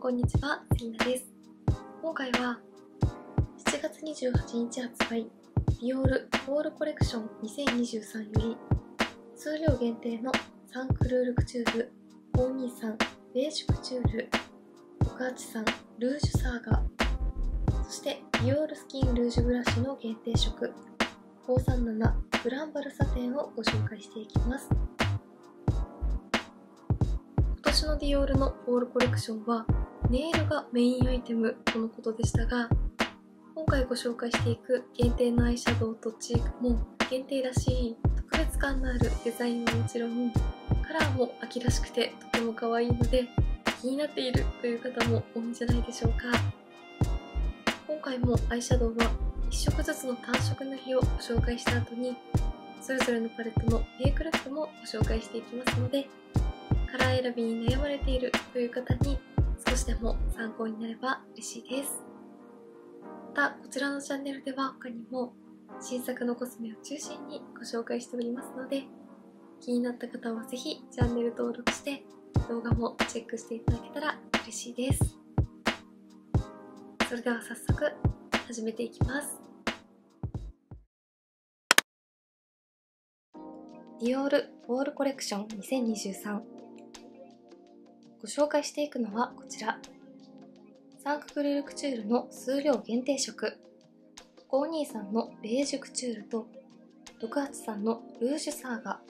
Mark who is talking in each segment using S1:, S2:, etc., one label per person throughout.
S1: こんにちは、セリナです。今回は7月28日発売、ディオールフォールコレクション2023より数量限定のサンクルールクチュール、523ベージュクチュール、683ルージュサーガ、そしてディオールスキンルージュブラシの限定色、537グランバルサテンをご紹介していきます。今年のディオールのフォールコレクションはネイルがメインアイテムとのことでしたが、今回ご紹介していく限定のアイシャドウとチークも限定らしい特別感のあるデザインはもちろん、カラーも秋らしくてとても可愛いので気になっているという方も多いんじゃないでしょうか。今回もアイシャドウは1色ずつの単色塗りをご紹介した後に、それぞれのパレットのメイクルックもご紹介していきますので、カラー選びに悩まれているという方に少しでも参考になれば嬉しいです。またこちらのチャンネルでは他にも新作のコスメを中心にご紹介しておりますので、気になった方はぜひチャンネル登録して動画もチェックしていただけたら嬉しいです。それでは早速始めていきます。ディオールフォールコレクション2023、ご紹介していくのはこちら、サンクルールクチュールの数量限定色、523のベージュクチュールと683のルージュサーガ。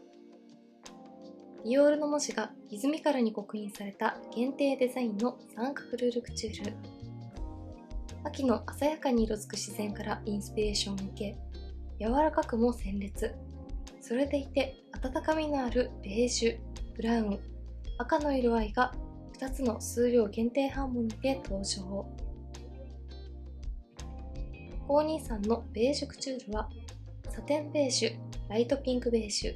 S1: ディオールの文字がリズミカルに刻印された限定デザインのサンクルールクチュール。秋の鮮やかに色づく自然からインスピレーションを受け、柔らかくも鮮烈、それでいて温かみのあるベージュ、ブラウン、赤の色合いが2つの数量限定ハーモニーで登場。523のベージュクチュールはサテンベージュ、ライトピンクベージュ、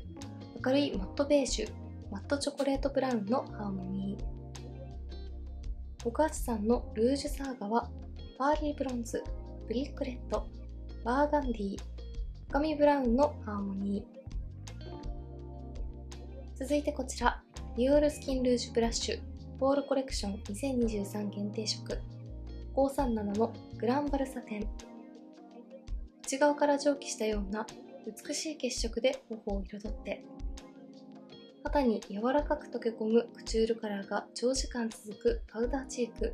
S1: 明るいマットベージュ、マットチョコレートブラウンのハーモニー。683のルージュサーガはパーリーブロンズ、ブリックレッド、バーガンディ、深みブラウンのハーモニー。続いてこちら、ディオールスキンルージュブラッシュフォールコレクション2023限定色、537のグランバルサテン。内側から蒸気したような美しい血色で頬を彩って、肌に柔らかく溶け込むクチュールカラーが長時間続くパウダーチーク。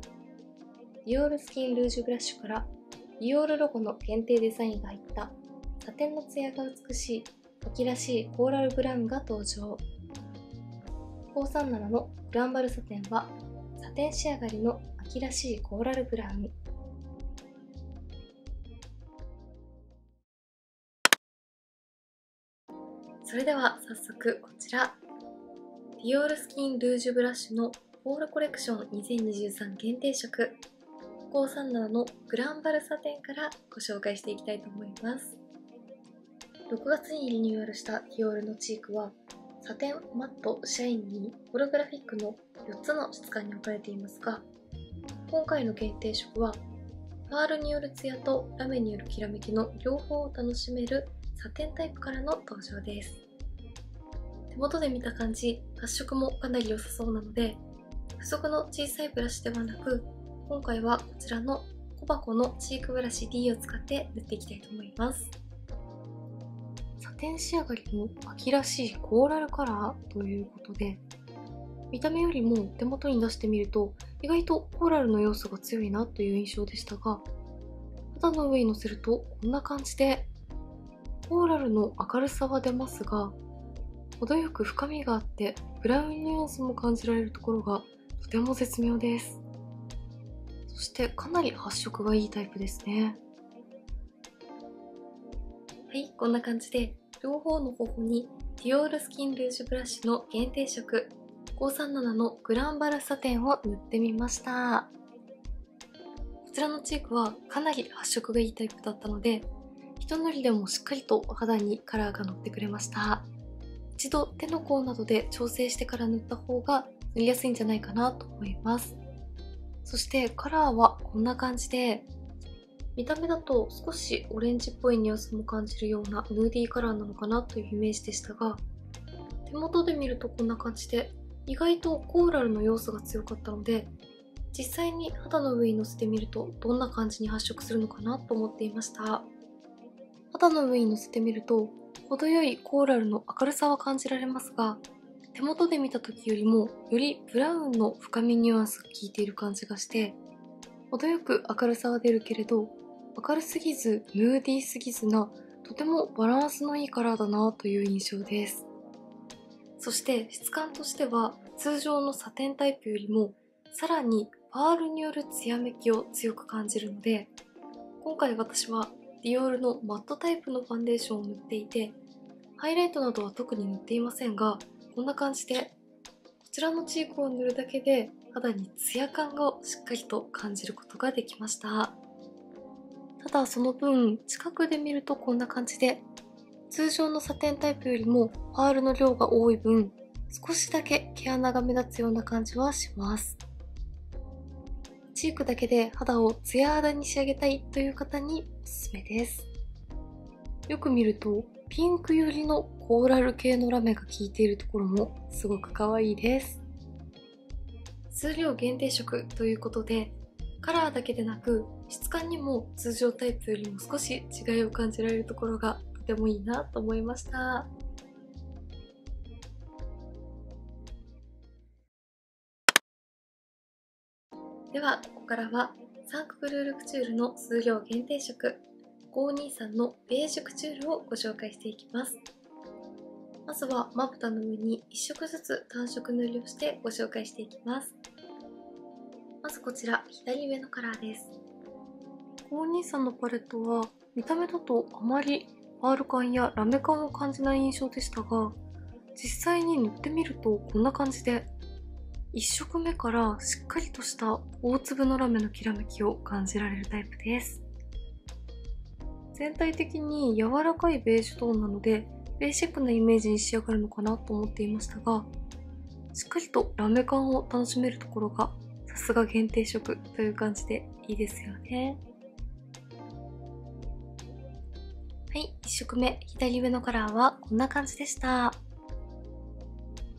S1: ディオールスキンルージュブラッシュからディオールロゴの限定デザインが入ったサテンのツヤが美しい秋らしいコーラルブラウンが登場。537のグランバルサテンはサテン仕上がりの秋らしいコーラルブラウン。それでは早速こちら、ディオールスキンルージュブラッシュのフォールコレクション2023限定色、537のグランバルサテンからご紹介していきたいと思います。6月にリニューアルしたディオールのチークはサテン、マット、シャイニー、ホログラフィックの4つの質感に分かれていますが、今回の限定色はパールによるツヤとラメによるきらめきの両方を楽しめるサテンタイプからの登場です。手元で見た感じ、発色もかなり良さそうなので、付属の小さいブラシではなく、今回はこちらの小箱のチークブラシ D を使って塗っていきたいと思います。サテン仕上がりの秋らしいコーラルカラーということで、見た目よりも手元に出してみると意外とコーラルの要素が強いなという印象でしたが、肌の上にのせるとこんな感じでコーラルの明るさは出ますが、程よく深みがあってブラウンニュアンスも感じられるところがとても絶妙です。そしてかなり発色がいいタイプですね。はい、こんな感じで両方の頬にディオールスキンルージュブラシの限定色537のグランバルサテンを塗ってみました。こちらのチークはかなり発色がいいタイプだったので、一塗りでもしっかりと肌にカラーが乗ってくれました。一度手の甲などで調整してから塗った方が塗りやすいんじゃないかなと思います。そしてカラーはこんな感じで、見た目だと少しオレンジっぽいニュアンスも感じるようなヌーディーカラーなのかなというイメージでしたが、手元で見るとこんな感じで意外とコーラルの要素が強かったので、実際に肌の上にのせてみるとどんな感じに発色するのかなと思っていました。肌の上にのせてみると程よいコーラルの明るさは感じられますが、手元で見た時よりもよりブラウンの深みニュアンスが効いている感じがして、程よく明るさは出るけれど明るすぎずヌーディーすぎずな、とてもバランスのいいカラーだなという印象です。そして質感としては通常のサテンタイプよりもさらにパールによるツヤめきを強く感じるので、今回私はディオールのマットタイプのファンデーションを塗っていて、ハイライトなどは特に塗っていませんが、こんな感じでこちらのチークを塗るだけで肌にツヤ感をしっかりと感じることができました。ただその分近くで見るとこんな感じで、通常のサテンタイプよりもパールの量が多い分少しだけ毛穴が目立つような感じはします。チークだけで肌をツヤ肌に仕上げたいという方におすすめです。よく見るとピンク寄りのコーラル系のラメが効いているところもすごく可愛いです。数量限定色ということで、カラーだけでなく質感にも通常タイプよりも少し違いを感じられるところがとてもいいなと思いました。ではここからはサンクブルールクチュールの数量限定色523のベージュクチュールをご紹介していきます。まずはまぶたの上に1色ずつ単色塗りをしてご紹介していきます。まずこちら左上のカラーです。523のパレットは見た目だとあまりパール感やラメ感を感じない印象でしたが、実際に塗ってみるとこんな感じで、1色目からしっかりとした大粒のラメのきらめきを感じられるタイプです。全体的に柔らかいベージュトーンなのでベーシックなイメージに仕上がるのかなと思っていましたが、しっかりとラメ感を楽しめるところがさすが限定色という感じでいいですよね。はい、1色目左上のカラーはこんな感じでした。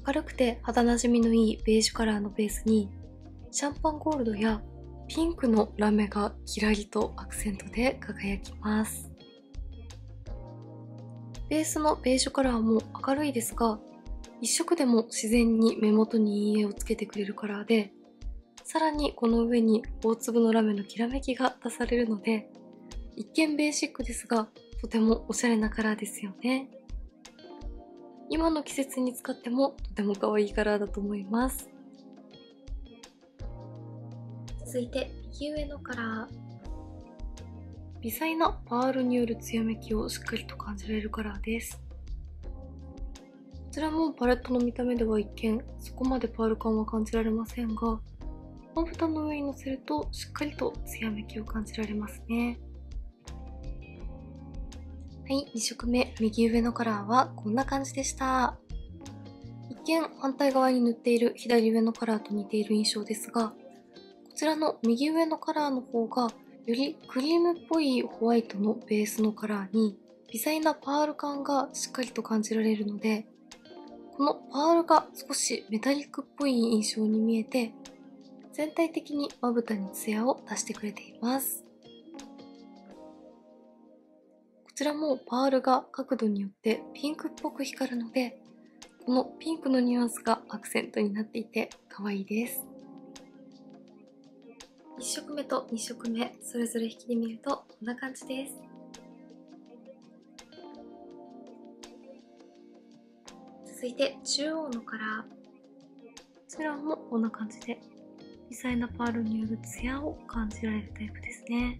S1: 明るくて肌なじみのいいベージュカラーのベースにシャンパンゴールドやピンクのラメがキラリとアクセントで輝きます。ベースのベージュカラーも明るいですが、一色でも自然に目元に陰影をつけてくれるカラーで、さらにこの上に大粒のラメのきらめきが足されるので、一見ベーシックですがとてもおしゃれなカラーですよね。今の季節に使ってもとても可愛いカラーだと思います。続いて右上のカラー。微細なパールによるツヤめきをしっかりと感じられるカラーです。こちらもパレットの見た目では一見そこまでパール感は感じられませんが、まぶたの上にのせるとしっかりとツヤめきを感じられますね。はい、2色目右上のカラーはこんな感じでした。一見反対側に塗っている左上のカラーと似ている印象ですが、こちらの右上のカラーの方がよりクリームっぽいホワイトのベースのカラーに微細なパール感がしっかりと感じられるので、このパールが少しメタリックっぽい印象に見えて、全体的にまぶたにツヤを出してくれています。こちらもパールが角度によってピンクっぽく光るので、このピンクのニュアンスがアクセントになっていて可愛いです。1色目と2色目それぞれ引きで見るとこんな感じです。続いて中央のカラー。こちらもこんな感じで微細なパールによるツヤを感じられるタイプですね。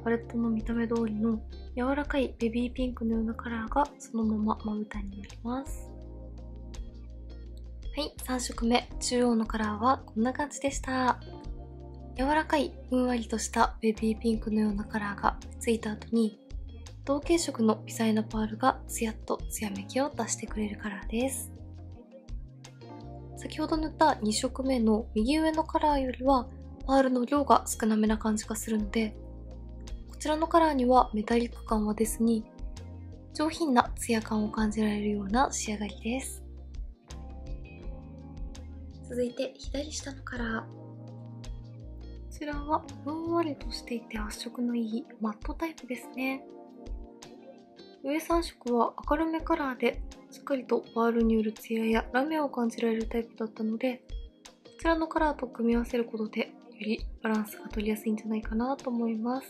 S1: パレットの見た目通りの柔らかいベビーピンクのようなカラーがそのまままぶたに塗ります。はい、3色目中央のカラーはこんな感じでした。柔らかいふんわりとしたベビーピンクのようなカラーがついた後に、同系色の微細なパールがツヤっとツヤめきを出してくれるカラーです。先ほど塗った2色目の右上のカラーよりはパールの量が少なめな感じがするので、こちらのカラーにはメタリック感は出ずに上品なツヤ感を感じられるような仕上がりです。続いて左下のカラー。ちらはふんわりとしていて発色のいいマットタイプですね。上3色は明るめカラーでしっかりとパールによるツヤやラメを感じられるタイプだったので、こちらのカラーと組み合わせることでよりバランスが取りやすいんじゃないかなと思います。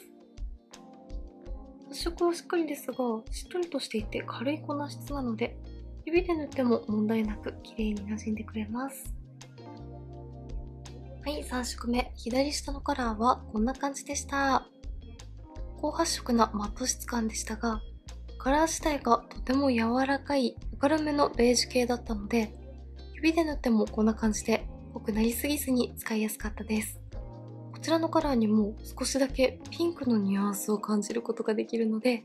S1: 発色はしっかりですが、しっとりとしていて軽い粉質なので、指で塗っても問題なく綺麗に馴染んでくれます。はい、3色目、左下のカラーはこんな感じでした。高発色なマット質感でしたが、カラー自体がとても柔らかい明るめのベージュ系だったので、指で塗ってもこんな感じで濃くなりすぎずに使いやすかったです。こちらのカラーにも少しだけピンクのニュアンスを感じることができるので、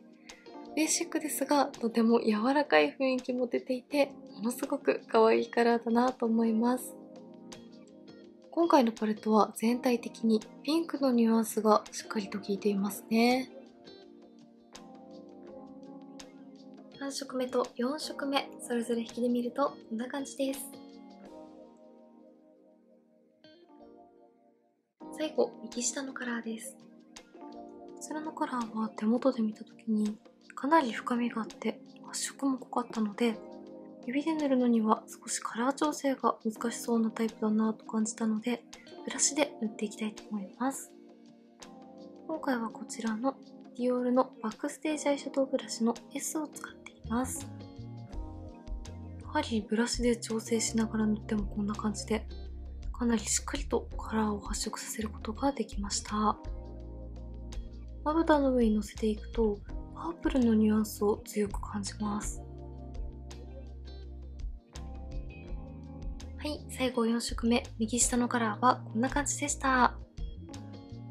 S1: ベーシックですがとても柔らかい雰囲気も出ていて、ものすごく可愛いカラーだなと思います。今回のパレットは全体的にピンクのニュアンスがしっかりと効いていますね。3色目と4色目、それぞれ引きで見るとこんな感じです。最後、右下のカラーです。こちらのカラーは手元で見た時にかなり深みがあって発色も濃かったので、指で塗るのには少しカラー調整が難しそうなタイプだなと感じたので、ブラシで塗っていきたいと思います。今回はこちらのディオールのバックステージアイシャドウブラシの S を使っています。やはりブラシで調整しながら塗ってもこんな感じで、かなりしっかりとカラーを発色させることができました。まぶたの上にのせていくと、パープルのニュアンスを強く感じます。はい、最後4色目、右下のカラーはこんな感じでした。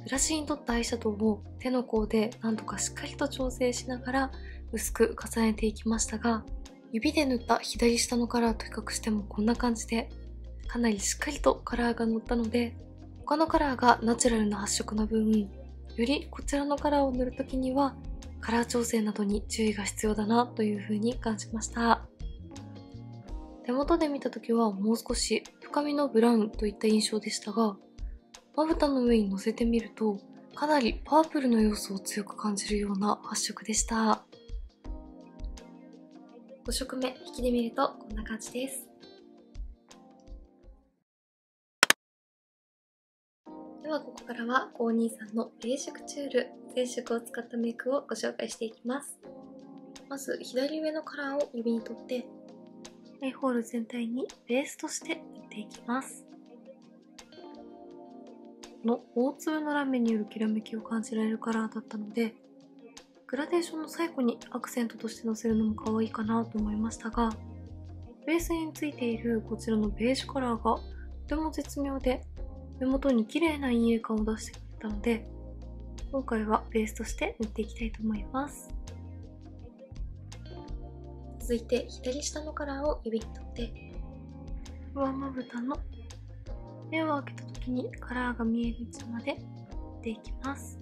S1: ブラシに取ったアイシャドウを手の甲でなんとかしっかりと調整しながら薄く重ねていきましたが、指で塗った左下のカラーと比較してもこんな感じで、かなりしっかりとカラーが乗ったので、他のカラーがナチュラルな発色な分、よりこちらのカラーを塗るときにはカラー調整などに注意が必要だなという風に感じました。手元で見たときはもう少し深みのブラウンといった印象でしたが、まぶたの上に乗せてみるとかなりパープルの要素を強く感じるような発色でした。5色目引きで見るとこんな感じです。ではここからは523のベーシックチュール全色を使ったメイクをご紹介していきます。まず左上のカラーを指に取ってアイホール全体にベースとして塗っていきます。この大粒のラメによるきらめきを感じられるカラーだったので、グラデーションの最後にアクセントとしてのせるのも可愛いかなと思いましたが、ベースについているこちらのベージュカラーがとても絶妙で、目元に綺麗な陰影感を出してくれたので、今回はベースとして塗っていきたいと思います。続いて左下のカラーを指に取って上まぶたの目を開けた時にカラーが見える位置まで塗っていきます。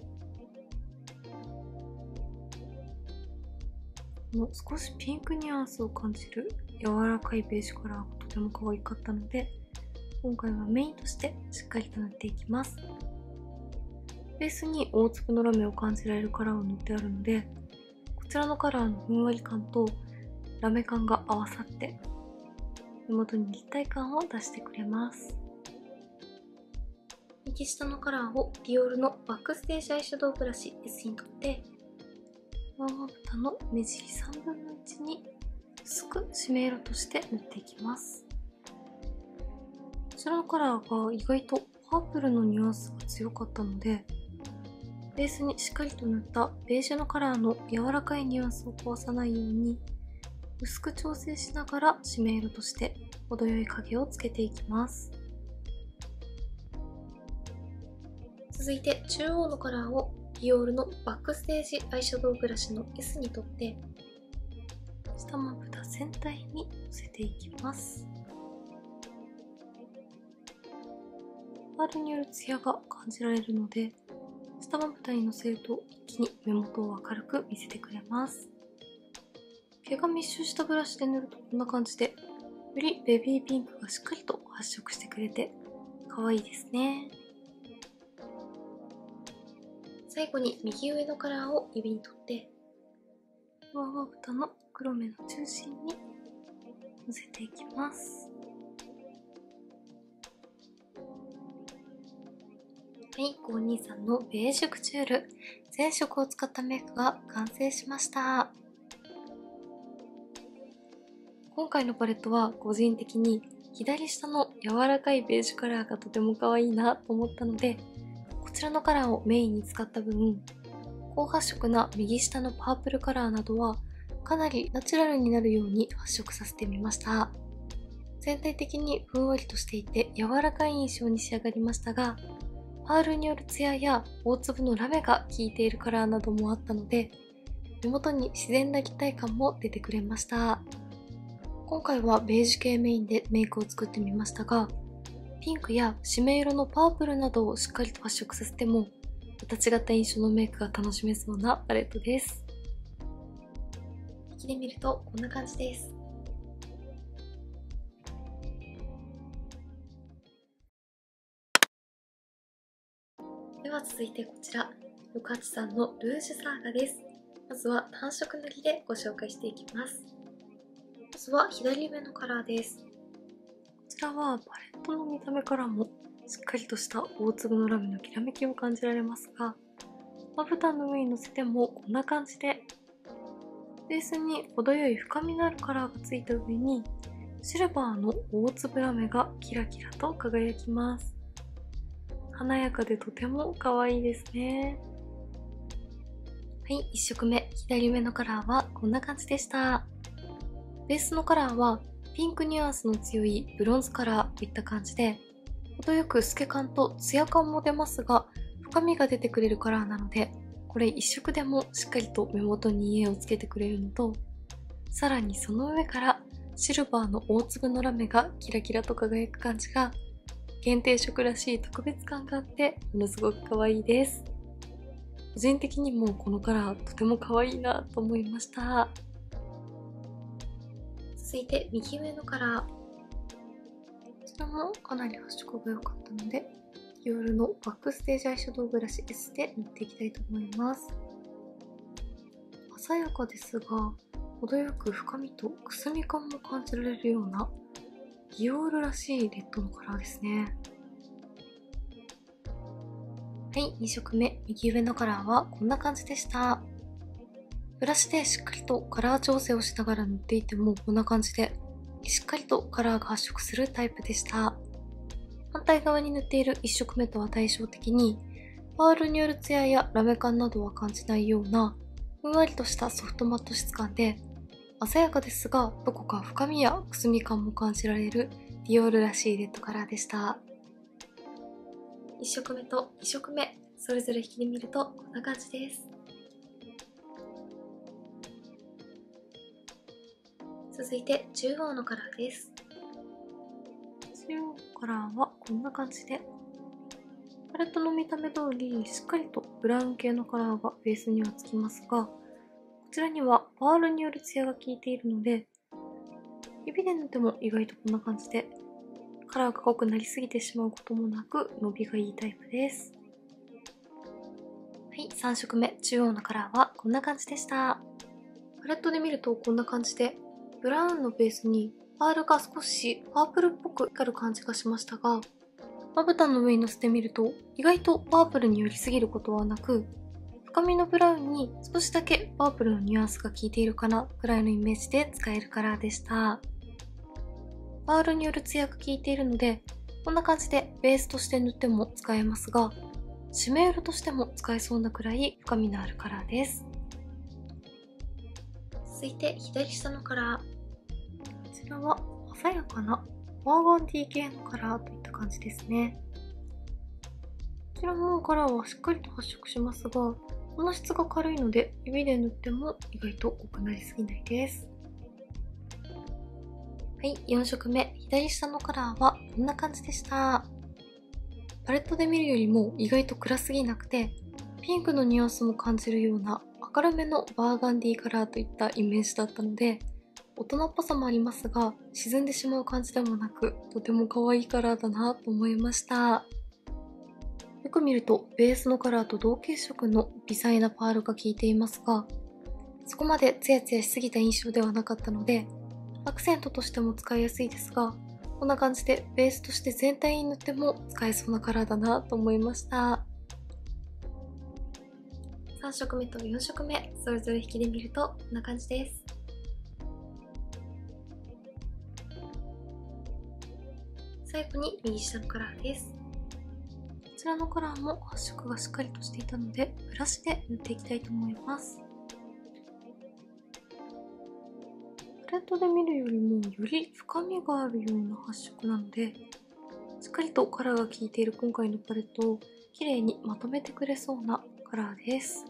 S1: この少しピンクニュアンスを感じる柔らかいベージュカラーがとても可愛かったので、今回はメインとしてしっかりと塗っていきます。ベースに大粒のラメを感じられるカラーを塗ってあるので、こちらのカラーのふんわり感とラメ感が合わさって目元に立体感を出してくれます。右下のカラーをディオールのバックステージアイシャドウブラシ S に取って上まぶたの目尻3分の1に薄く締め色として塗っていきます。こちらのカラーが意外とパープルのニュアンスが強かったので、ベースにしっかりと塗ったベージュのカラーの柔らかいニュアンスを壊さないように薄く調整しながら締め色として程よい影をつけていきます。続いて中央のカラーをディオールのバックステージアイシャドウブラシの S に取って下まぶた全体にのせていきます。パールによるツヤが感じられるので、下まぶたにのせると一気に目元を明るく見せてくれます。毛が密集したブラシで塗るとこんな感じで、よりベビーピンクがしっかりと発色してくれて可愛いですね。最後に右上のカラーを指に取って、上まぶたの黒目の中心にのせていきます。はい、523のベージュクチュール全色を使ったメイクが完成しました。今回のパレットは個人的に左下の柔らかいベージュカラーがとても可愛いなと思ったので、こちらのカラーをメインに使った分、高発色な右下のパープルカラーなどはかなりナチュラルになるように発色させてみました。全体的にふんわりとしていて柔らかい印象に仕上がりましたが、パールによるツヤや大粒のラメが効いているカラーなどもあったので、目元に自然な立体感も出てくれました。今回はベージュ系メインでメイクを作ってみましたが、ピンクや締め色のパープルなどをしっかりと発色させても、また違った印象のメイクが楽しめそうなパレットです。引きで見るとこんな感じです。では続いてこちら、683のルージュサーガです。まずは単色塗りでご紹介していきます。まずは左上のカラーです。こちらはパレットの見た目からもしっかりとした大粒のラメのきらめきを感じられますが、まぶたの上にのせてもこんな感じで、ベースに程よい深みのあるカラーがついた上にシルバーの大粒ラメがキラキラと輝きます。華やかでとても可愛いですね。はい、1色目左上のカラーはこんな感じでした。ベースのカラーはピンクニュアンスの強いブロンズカラーといった感じで、程よく透け感とツヤ感も出ますが深みが出てくれるカラーなので、これ1色でもしっかりと目元に家をつけてくれるのと、さらにその上からシルバーの大粒のラメがキラキラと輝く感じが限定色らしい特別感があってものすごく可愛いです。個人的にもこのカラーとても可愛いなと思いました。続いて右上のカラー、こちらもかなり発色が良かったので、ディオールのバックステージアイシャドウブラシ S で塗っていきたいと思います。鮮やかですが程よく深みとくすみ感も感じられるようなディオールらしいレッドのカラーですね。はい、2色目右上のカラーはこんな感じでした。ブラシでしっかりとカラー調整をしながら塗っていてもこんな感じでしっかりとカラーが発色するタイプでした。反対側に塗っている1色目とは対照的にパールによるツヤやラメ感などは感じないようなふんわりとしたソフトマット質感で、鮮やかですがどこか深みやくすみ感も感じられるディオールらしいレッドカラーでした。1色目と2色目それぞれ引きで見るとこんな感じです。続いて中央のカラーです。中央カラーはこんな感じで、パレットの見た目通りしっかりとブラウン系のカラーがベースにはつきますが、こちらにはパールによるツヤが効いているので、指で塗っても意外とこんな感じでカラーが濃くなりすぎてしまうこともなく伸びがいいタイプです。はい、3色目中央のカラーはこんな感じでした。パレットで見るとこんな感じでブラウンのベースにパールが少しパープルっぽく光る感じがしましたが、まぶたの上にのせてみると意外とパープルに寄りすぎることはなく、深みのブラウンに少しだけパープルのニュアンスが効いているかなくらいのイメージで使えるカラーでした。パールによるツヤが効いているのでこんな感じでベースとして塗っても使えますが、締め色としても使えそうなくらい深みのあるカラーです。続いて左下のカラー、こちらは鮮やかなバーガンディ系のカラーといった感じですね。こちらもカラーはしっかりと発色しますが、この質が軽いので指で塗っても意外と濃くなりすぎないです。はい、4色目左下のカラーはこんな感じでした。パレットで見るよりも意外と暗すぎなくて、ピンクのニュアンスも感じるような明るめのバーガンディカラーといったイメージだったので、大人っぽさもありますが沈んでしまう感じでもなく、とても可愛いカラーだなと思いました。普く見るとベースのカラーと同系色の微細なパールが効いていますが、そこまでツヤツヤしすぎた印象ではなかったので、アクセントとしても使いやすいですが、こんな感じでベースとして全体に塗っても使えそうなカラーだなと思いました。3色目と4色目、それぞれ引きで見るとこんな感じです。最後に右下のカラーです。こちらのカラーも発色がしっかりとしていたので、ブラシで塗っていきたいと思います。パレットで見るよりもより深みがあるような発色なので、しっかりとカラーが効いている今回のパレットを綺麗にまとめてくれそうなカラーです。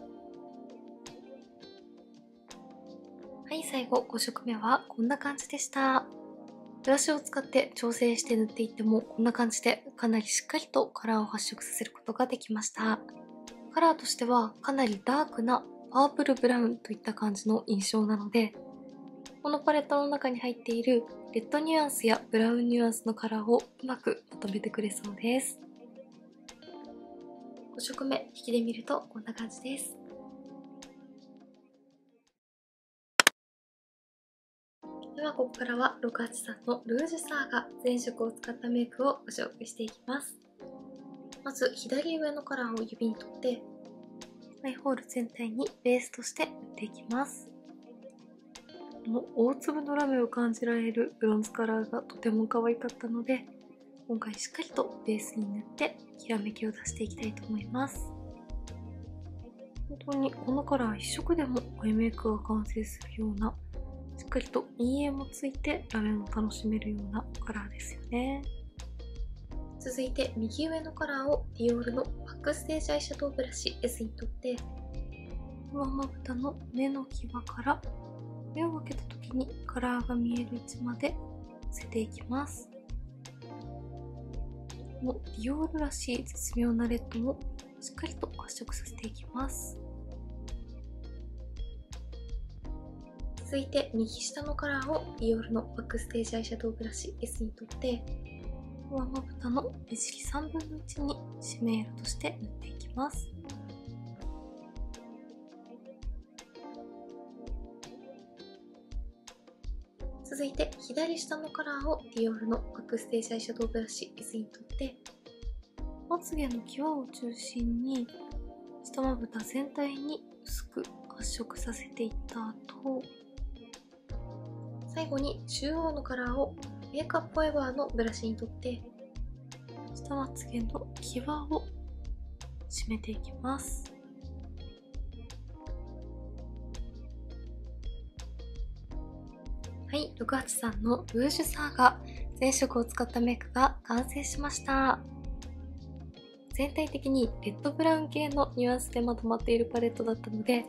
S1: はい、最後5色目はこんな感じでした。ブラシを使って調整して塗っていってもこんな感じでかなりしっかりとカラーを発色させることができました。カラーとしてはかなりダークなパープルブラウンといった感じの印象なので、このパレットの中に入っているレッドニュアンスやブラウンニュアンスのカラーをうまくまとめてくれそうです。5色目引きで見るとこんな感じです。ではここからは683のルージュサーガ全色を使ったメイクをご紹介していきます。まず左上のカラーを指に取ってアイホール全体にベースとして塗っていきます。この大粒のラメを感じられるブロンズカラーがとても可愛かったので、今回しっかりとベースに塗ってきらめきを出していきたいと思います。本当にこのカラー一色でもアイメイクが完成するような、しっかりと陰影もついてラメも楽しめるようなカラーですよね。続いて右上のカラーをディオールのバックステージアイシャドウブラシ S に取って、上まぶたの目の際から目を開けた時にカラーが見える位置までのせていきます。このディオールらしい絶妙なレッドもしっかりと発色させていきます。続いて右下のカラーをディオールのバックステージアイシャドウブラシ S に取って、上まぶたの目尻3分の1に締め色として塗っていきます。続いて左下のカラーをディオールのバックステージアイシャドウブラシ S に取って、まつげの際を中心に下まぶた全体に薄く発色させていった後、最後に中央のカラーをメイクアップフォーエバーのブラシに取って下まつげの際を締めていきます。はい、683のルージュサーガ全色を使ったメイクが完成しました。全体的にレッドブラウン系のニュアンスでまとまっているパレットだったので、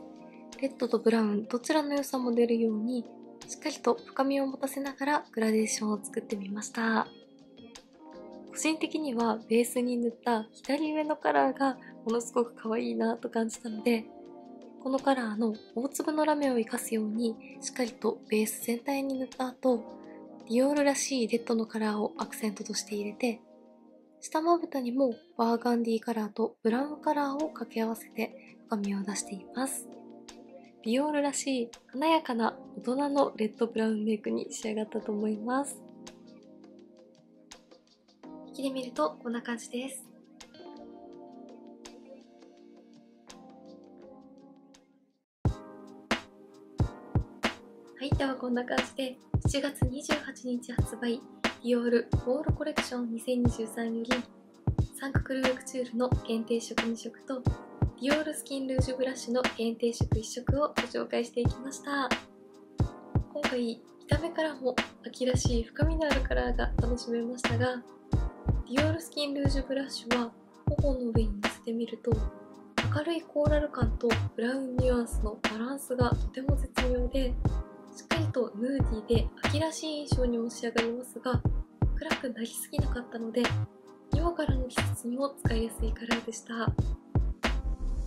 S1: レッドとブラウンどちらの良さも出るようにしっかりと深みを持たせながらグラデーションを作ってみました。個人的にはベースに塗った左上のカラーがものすごく可愛いなと感じたので、このカラーの大粒のラメを生かすようにしっかりとベース全体に塗った後、ディオールらしいレッドのカラーをアクセントとして入れて、下まぶたにもバーガンディカラーとブラウンカラーを掛け合わせて深みを出しています。ディオールらしい華やかな大人のレッドブラウンメイクに仕上がったと思います。引きで見るとこんな感じです。はい、ではこんな感じで7月28日発売ディオールフォールコレクション2023よりサンククルークチュールの限定色2色とディオールスキンルージュブラシの限定色1色をご紹介していきました。今回見た目からも秋らしい深みのあるカラーが楽しめましたが、ディオールスキンルージュブラシは頬の上にのせてみると明るいコーラル感とブラウンニュアンスのバランスがとても絶妙で、しっかりとヌーディーで秋らしい印象にも仕上がりますが、暗くなりすぎなかったので今からの季節にも使いやすいカラーでした。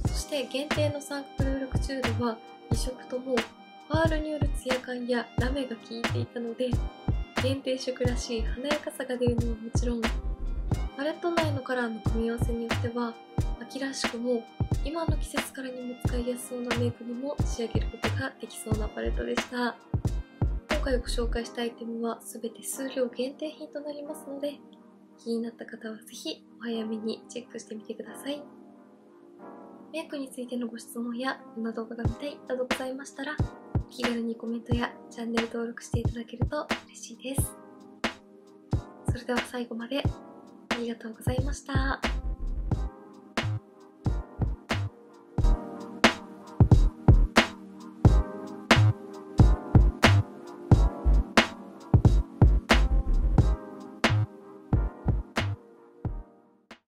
S1: そして限定のサンククルールクチュールは2色ともパールによるツヤ感やラメが効いていたので、限定色らしい華やかさが出るのはもちろん、パレット内のカラーの組み合わせによっては秋らしくも今の季節からにも使いやすそうなメイクにも仕上げることができそうなパレットでした。今回ご紹介したアイテムは全て数量限定品となりますので、気になった方はぜひお早めにチェックしてみてください。メイクについてのご質問やこんな動画が見たいなどございましたら、気軽にコメントやチャンネル登録していただけると嬉しいです。それでは最後までありがとうございました。